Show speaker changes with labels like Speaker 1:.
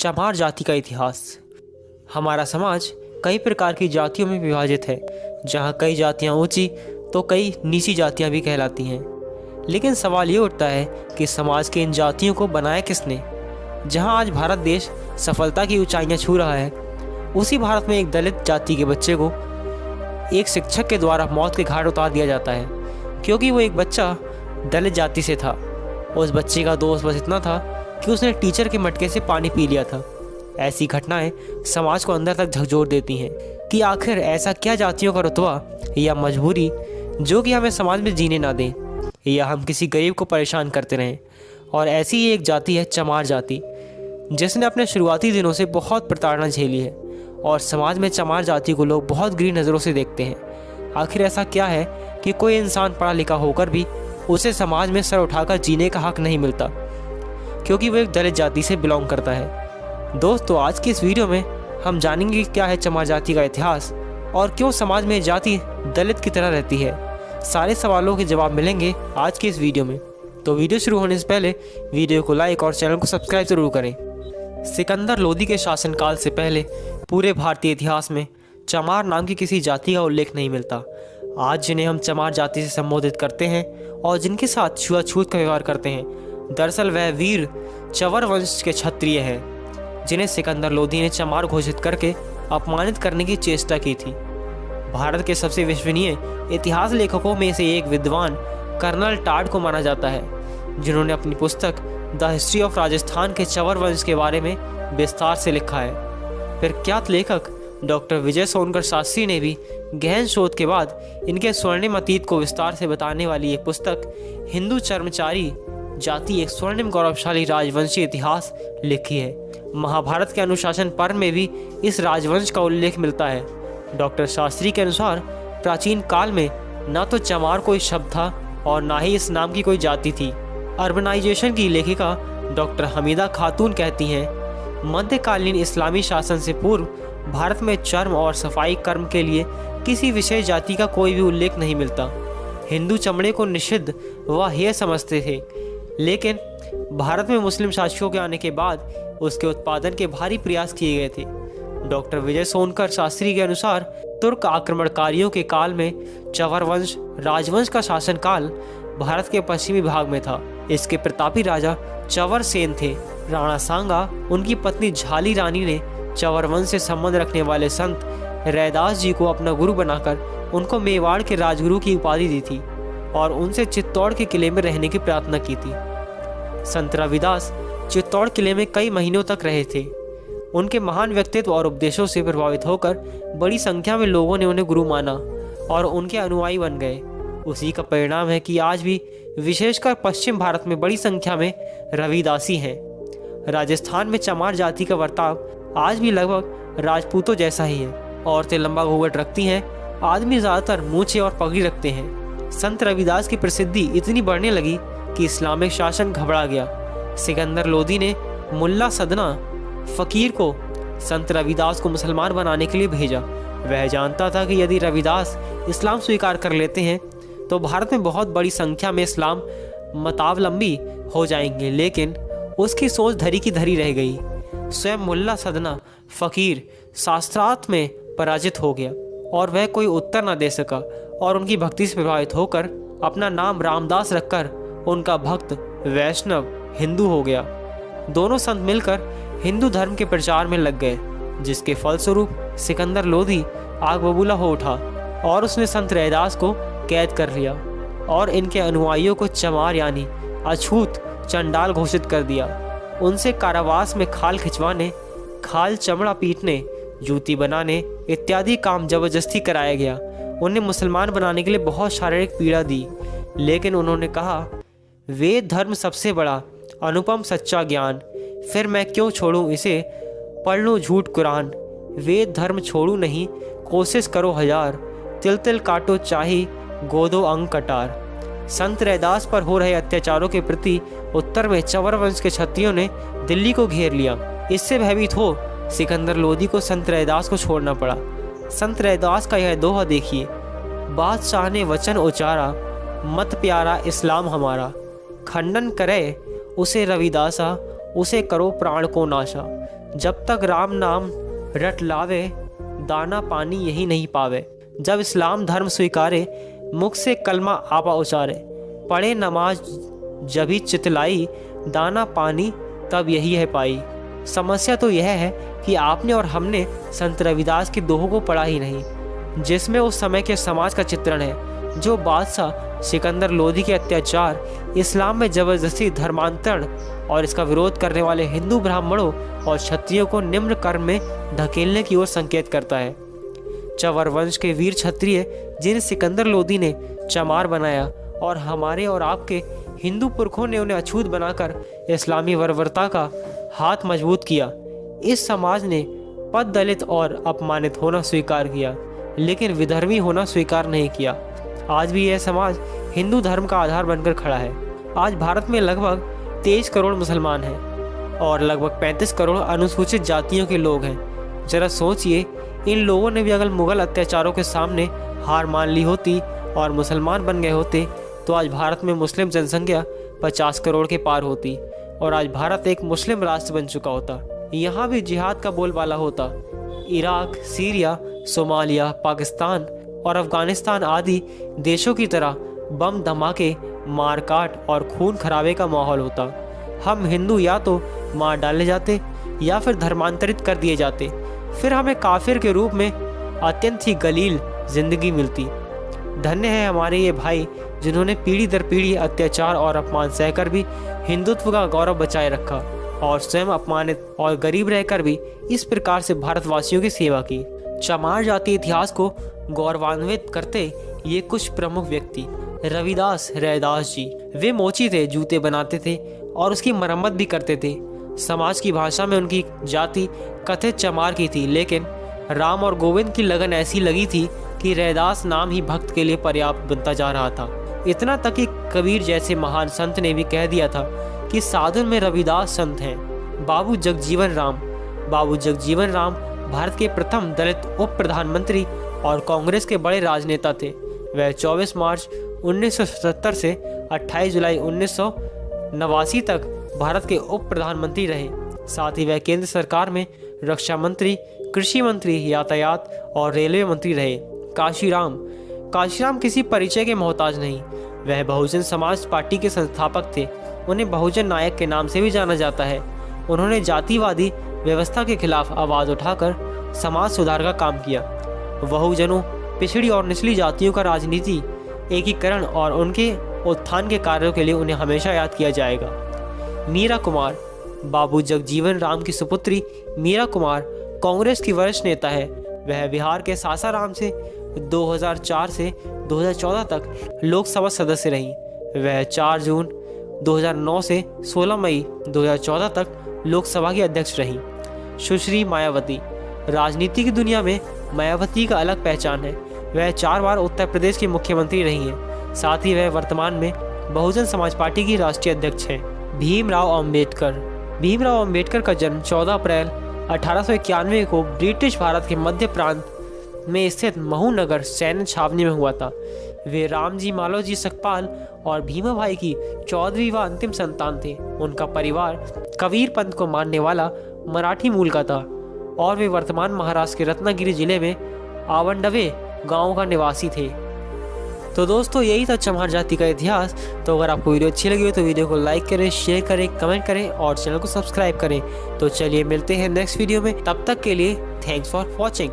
Speaker 1: चमार जाति का इतिहास। हमारा समाज कई प्रकार की जातियों में विभाजित है, जहाँ कई जातियाँ ऊंची तो कई नीची जातियाँ भी कहलाती हैं। लेकिन सवाल ये उठता है कि समाज के इन जातियों को बनाया किसने। जहाँ आज भारत देश सफलता की ऊंचाइयाँ छू रहा है, उसी भारत में एक दलित जाति के बच्चे को एक शिक्षक के द्वारा मौत के घाट उतार दिया जाता है, क्योंकि वो एक बच्चा दलित जाति से था। उस बच्चे का दोष बस इतना था कि उसने टीचर के मटके से पानी पी लिया था। ऐसी घटनाएं समाज को अंदर तक झकझोर देती हैं कि आखिर ऐसा क्या जातियों का रुतबा या मजबूरी जो कि हमें समाज में जीने ना दें या हम किसी गरीब को परेशान करते रहें। और ऐसी ही एक जाति है चमार जाति, जिसने अपने शुरुआती दिनों से बहुत प्रताड़ना झेली है और समाज में चमार जाति को लोग बहुत गरीब नज़रों से देखते हैं। आखिर ऐसा क्या है कि कोई इंसान पढ़ा लिखा होकर भी उसे समाज में सर उठाकर जीने का हक नहीं मिलता, क्योंकि वो एक दलित जाति से बिलोंग करता है। दोस्तों, आज की इस वीडियो में हम जानेंगे कि क्या है चमार जाति का इतिहास और क्यों समाज में जाति दलित की तरह रहती है। सारे सवालों के जवाब मिलेंगे आज की इस वीडियो में। तो वीडियो शुरू होने से पहले वीडियो को लाइक और चैनल को सब्सक्राइब जरूर करें। सिकंदर लोदी के शासनकाल से पहले पूरे भारतीय इतिहास में चमार नाम की किसी जाति का उल्लेख नहीं मिलता। आज जिन्हें हम चमार जाति से संबोधित करते हैं और जिनके साथ छुआछूत का व्यवहार करते हैं, दरअसल वह वीर चवर वंश के क्षत्रिय हैं, जिन्हें सिकंदर लोदी ने चमार घोषित करके अपमानित करने की चेष्टा की थी। भारत के सबसे विश्वसनीय इतिहास लेखकों में से एक विद्वान कर्नल टाड को माना जाता है, जिन्होंने अपनी पुस्तक द हिस्ट्री ऑफ राजस्थान के चवर वंश के बारे में विस्तार से लिखा है। फिर ख्यात लेखक डॉक्टर विजय सोनकर शास्त्री ने भी गहन शोध के बाद इनके स्वर्णिम अतीत को विस्तार से बताने वाली एक पुस्तक हिंदू चर्मचारी जाति एक स्वर्णिम गौरवशाली राजवंशीय इतिहास लिखी है। महाभारत के अनुशासन पर्व में भी इस राजवंश का उल्लेख मिलता है। डॉक्टर शास्त्री के अनुसार प्राचीन काल में न तो चमार कोई शब्द था और न ही इस नाम की कोई जाति थी। अर्बनाइजेशन की लेखिका डॉक्टर हमीदा खातून कहती हैं, मध्यकालीन इस्लामी शासन से पूर्व भारत में चर्म और सफाई कर्म के लिए किसी विशेष जाति का कोई भी उल्लेख नहीं मिलता। हिंदू चमड़े को निषिद्ध व हेय समझते थे, लेकिन भारत में मुस्लिम शासकों के आने के बाद उसके उत्पादन के भारी प्रयास किए गए थे। डॉक्टर विजय सोनकर शास्त्री के अनुसार तुर्क आक्रमणकारियों के काल में चवर वंश राजवंश का शासनकाल भारत के पश्चिमी भाग में था। इसके प्रतापी राजा चवर सेन थे। राणा सांगा उनकी पत्नी झाली रानी ने चवर वंश से संबंध रखने वाले संत रैदास जी को अपना गुरु बनाकर उनको मेवाड़ के राजगुरु की उपाधि दी थी और उनसे चित्तौड़ के किले में रहने की प्रार्थना की थी। संत रविदास चित्तौड़ किले में कई महीनों तक रहे थे। उनके महान व्यक्तित्व और उपदेशों से प्रभावित होकर बड़ी संख्या में लोगों ने उन्हें गुरु माना और उनके अनुयायी बन गए। उसी का परिणाम है कि आज भी विशेषकर पश्चिम भारत में बड़ी संख्या में रविदासी हैं। राजस्थान में चमार जाति का बर्ताव आज भी लगभग राजपूतों जैसा ही है। औरतें लंबा घूंघट रखती हैं, आदमी ज़्यादातर मूछें और पगड़ी रखते हैं। संत रविदास की प्रसिद्धि इतनी बढ़ने लगी कि इस्लामिक शासन घबरा गया। सिकंदर लोदी ने मुल्ला सदना फ़कीर को संत रविदास को मुसलमान बनाने के लिए भेजा। वह जानता था कि यदि रविदास इस्लाम स्वीकार कर लेते हैं तो भारत में बहुत बड़ी संख्या में इस्लाम मतावलंबी हो जाएंगे, लेकिन उसकी सोच धरी की धरी रह गई। स्वयं मुल्ला सदना फ़कीर शास्त्रार्थ में पराजित हो गया और वह कोई उत्तर न दे सका और उनकी भक्ति से प्रभावित होकर अपना नाम रामदास रखकर उनका भक्त वैष्णव हिंदू हो गया। दोनों संत मिलकर हिंदू धर्म के प्रचार में लग गए, जिसके फलस्वरूप सिकंदर लोदी आग बबूला हो उठा और उसने संत रैदास को कैद कर लिया और इनके अनुयायियों को चमार यानी अछूत चंडाल घोषित कर दिया। उनसे कारावास में खाल खिंचवाने, खाल चमड़ा पीटने, जूती बनाने इत्यादि काम जबरदस्ती कराया गया। उन्हें मुसलमान बनाने के लिए बहुत शारीरिक पीड़ा दी, लेकिन उन्होंने कहा, वेद धर्म सबसे बड़ा अनुपम सच्चा ज्ञान, फिर मैं क्यों छोड़ूं इसे, पढ़ लूं झूठ कुरान। वेद धर्म छोड़ू नहीं, कोशिश करो हजार, तिल तिल काटो चाही, गोदो अंग कटार। संत रैदास पर हो रहे अत्याचारों के प्रति उत्तर में चवर वंश के क्षत्रियों ने दिल्ली को घेर लिया। इससे भयभीत हो सिकंदर लोदी को संत रैदास को छोड़ना पड़ा। संत रैदास का यह दोहा देखिए, बादशाह ने वचन उचारा, मत प्यारा इस्लाम हमारा, खंडन करे उसे रविदासा, उसे करो प्राण को नाशा। जब तक राम नाम रट लावे, दाना पानी यही नहीं पावे। जब इस्लाम धर्म स्वीकारे, मुख से कलमा आपा उचारे। पढ़े नमाज जभी चितलाई, दाना पानी तब यही है पाई। समस्या तो यह है कि आपने और हमने संत रविदास के दोहों को पढ़ा ही नहीं, जिसमें उस समय के समाज का चित्रण है, जो बादशाह सिकंदर लोधी के अत्याचार, इस्लाम में जबरदस्ती धर्मांतरण और इसका विरोध करने वाले हिंदू ब्राह्मणों और क्षत्रियों को निम्न कर्म में धकेलने की ओर संकेत करता है। चवर वंश के वीर क्षत्रिय जिन्हें सिकंदर लोधी ने चमार बनाया और हमारे और आपके हिंदू पुरखों ने उन्हें अछूत बनाकर इस्लामी बर्बरता का हाथ मजबूत किया। इस समाज ने पद दलित और अपमानित होना स्वीकार किया, लेकिन विधर्मी होना स्वीकार नहीं किया। आज भी यह समाज हिंदू धर्म का आधार बनकर खड़ा है। आज भारत में लगभग 23 करोड़ मुसलमान हैं और लगभग 35 करोड़ अनुसूचित जातियों के लोग हैं। जरा सोचिए, इन लोगों ने भी अगर मुगल अत्याचारों के सामने हार मान ली होती और मुसलमान बन गए होते तो आज भारत में मुस्लिम जनसंख्या 50 करोड़ के पार होती और आज भारत एक मुस्लिम राष्ट्र बन चुका होता। यहाँ भी जिहाद का बोलबाला होता। इराक, सीरिया, सोमालिया, पाकिस्तान और अफगानिस्तान आदि देशों की तरह बम धमाके, मारकाट और खून खराबे का माहौल होता। हम हिंदू या तो मार डाले जाते या फिर धर्मांतरित कर दिए जाते, फिर हमें काफिर के रूप में अत्यंत ही गलील जिंदगी मिलती। धन्य है हमारे ये भाई जिन्होंने पीढ़ी दर पीढ़ी अत्याचार और अपमान सहकर भी हिंदुत्व का गौरव बचाए रखा और स्वयं अपमानित और गरीब रहकर भी इस प्रकार से भारतवासियों की सेवा की। चमार जाति इतिहास को गौरवान्वित करते ये कुछ प्रमुख व्यक्ति। रविदास रैदास जी, वे मोची थे, जूते बनाते थे और उसकी मरम्मत भी करते थे। समाज की भाषा में उनकी जाति कथित चमार की थी, लेकिन राम और गोविंद की लगन ऐसी लगी थी कि रैदास नाम ही भक्त के लिए पर्याप्त बनता जा रहा था। इतना तक कि कबीर जैसे महान संत ने भी कह दिया था कि साधुन में रविदास संत हैं। बाबू जगजीवन राम भारत के प्रथम दलित उप प्रधानमंत्री और कांग्रेस के बड़े राजनेता थे। वह 24 मार्च 1977 से 28 जुलाई 1989 तक भारत के उप प्रधानमंत्री रहे। साथ ही वह केंद्र सरकार में रक्षा मंत्री, कृषि मंत्री, यातायात और रेलवे मंत्री रहे। काशीराम किसी परिचय के मोहताज नहीं। वह बहुजन समाज पार्टी के संस्थापक थे। उन्हें बहुजन नायक के नाम से भी जाना जाता है। उन्होंने जातिवादी व्यवस्था के खिलाफ आवाज उठाकर समाज सुधार का काम किया। बहुजनों, पिछड़ी और निचली जातियों का राजनीति एकीकरण और उनके उत्थान के कार्यों के लिए उन्हें हमेशा याद किया जाएगा। मीरा कुमार, बाबू जगजीवन राम की सुपुत्री मीरा कुमार कांग्रेस की वरिष्ठ नेता है। वह बिहार के सासाराम से 2004 से 2014 तक लोकसभा सदस्य रही। वह 4 जून 2009 से 16 मई 2014 तक लोकसभा की अध्यक्ष रही। सुश्री मायावती, राजनीति की दुनिया में मायावती का अलग पहचान है। वह 4 बार उत्तर प्रदेश की मुख्यमंत्री रही हैं। साथ ही वह वर्तमान में बहुजन समाज पार्टी की राष्ट्रीय अध्यक्ष हैं। भीमराव अम्बेडकर का जन्म 14 अप्रैल 1891 को ब्रिटिश भारत के मध्य प्रांत में स्थित महू नगर सैन्य छावनी में हुआ था। वे रामजी मालोजी सकपाल और भीमा भाई की 14वीं व अंतिम संतान थे। उनका परिवार कबीर पंथ को मानने वाला मराठी मूल का था और वे वर्तमान महाराष्ट्र के रत्नागिरी जिले में आवंडवे गांव का निवासी थे। तो दोस्तों, यही था चमार जाति का इतिहास। तो अगर आपको वीडियो अच्छी लगी हो तो वीडियो को लाइक करें, शेयर करें, कमेंट करें और चैनल को सब्सक्राइब करें। तो चलिए मिलते हैं नेक्स्ट वीडियो में। तब तक के लिए थैंक्स फॉर वॉचिंग।